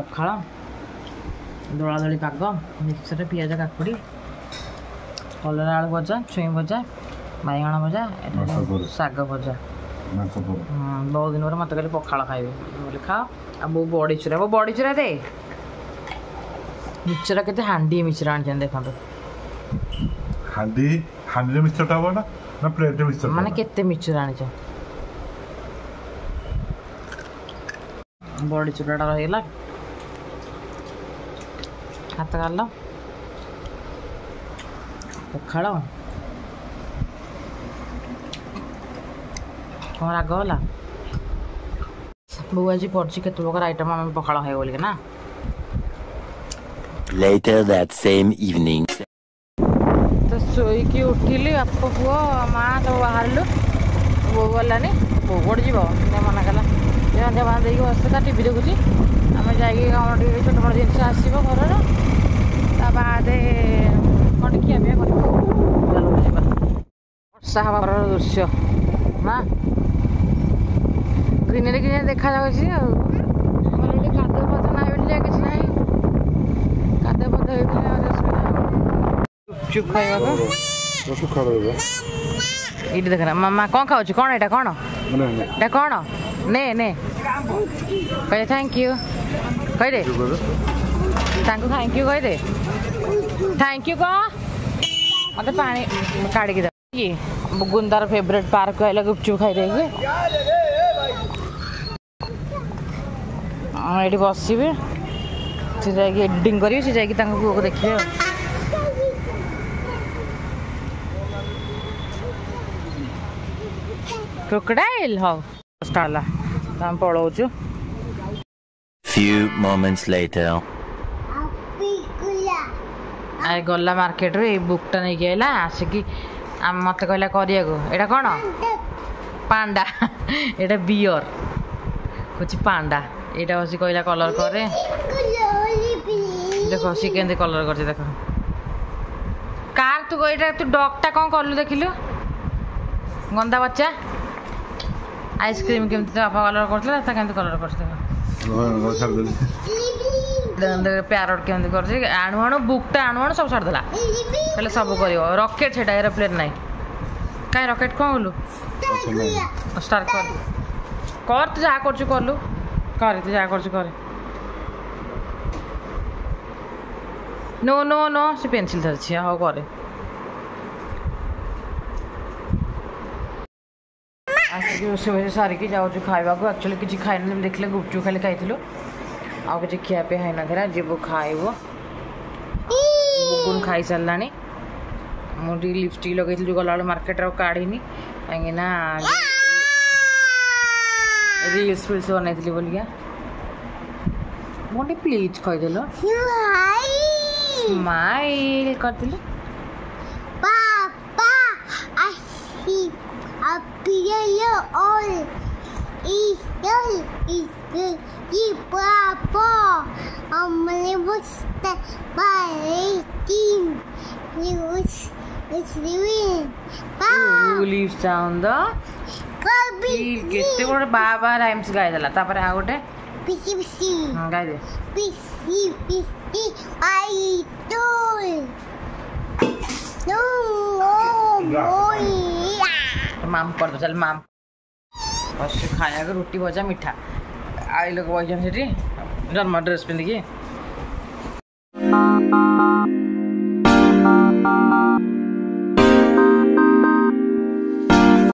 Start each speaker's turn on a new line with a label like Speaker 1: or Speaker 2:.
Speaker 1: पखाड़ दला दली पाग मिक्सर पिज काकुड़ी कलरा आलू भजा छुई भजा बैगण भजा शाग भजा बहुत दिन पर मत कहले पखाड़ खाइबे बोले खाओ आ बो बड़ी चूरा दे मिक्सर के हांडी मिक्सर आनी देखो
Speaker 2: हांडी हांडी मिक्सर टा बड़ा ना प्लेट मिक्सर
Speaker 1: माने केते मिक्सर आनी बड़ी चूराटा रहीगला हाथ गाल पखाड़ कौन राग होला बो आज पड़ी केत प्रकार आइटम आम पखाड़ खाए बोल ना
Speaker 3: Later that same evening.
Speaker 1: तो शोईकी उठिली बाप पुओ माँ सब बाहर बो गलानी बो कौट जी मना कला देह बांध देकी बस टी देखुची आम जा छोट मोट जिन आसो घर बाद कौन खिया पिया कर वर्षा हबार दृश्य ना ग्रीनरी ग्रीनरी देखा कादुଅ पथ ना कि ना कादुଅ पथ चुप खाइबा ये देखना मामा कौन खाऊ कौन एटा कौन एटा कौन ने ने कहे थैंक यू कह दे थैंक यू कह दे थैंक यू कह मत पानी काढ़ी ये गुंदार फेवरेट पार्क है गुपचुप खाई देगी ये बसबे से जाकि एडिटिंग करी से जाकि पुओ को देखिए क्रोकोडाइल हाँ स्टार्ला हम पलाऊँ
Speaker 3: Few moments later.
Speaker 1: आए गला मार्केट रे बुकटा नहीं आइला आसिकी मत कहला करिया को एटा कौन पांडा एटा बियर कुछ पांडा एटा हसी कहला कलर करे देखो सी केंदे कलर करछे देखो कार तू एटा तू डॉगटा कौन करलु देखिलु गंदा बच्चा आइसक्रीम केमती बापा कलर करथला ता केमती कलर करथला प्यारट केमती कर आणु आणु बुकटा आणु आणु सब छाड़देला कहले सब कर रकेट से एरोप्लेन नाई कहीं रकेट कौन बोलू स्टार्ट कर तू जहाँ कर कलु कर तू जहाँ कर नो नो नो से पेनसिल धरछि हाँ करे आसिक सारिकी जाऊँ खावा को एक्चुअली किसी खाई देखले गुपचुप खाली खाई आ कि खिया पे है ना जीव खाइब बुगुन खाई सारा मुझे लिपस्टिक लगे जो गला मार्केट काढ़ी कहीं रिल्स फिल्स बनई बोलिया मोटे प्लीज कहीदेल स्माइल कर leaves down the केते बड़ बाबा राइम्स गाय देला तापर आ गोटे पिसी पिसी गाय दे पिसी पिसी आई टोल नो माम कर दो चल माम बस खाया के रोटी भजा मिठा आई लोग वजन से जन्म ड्रेस पिंधिकी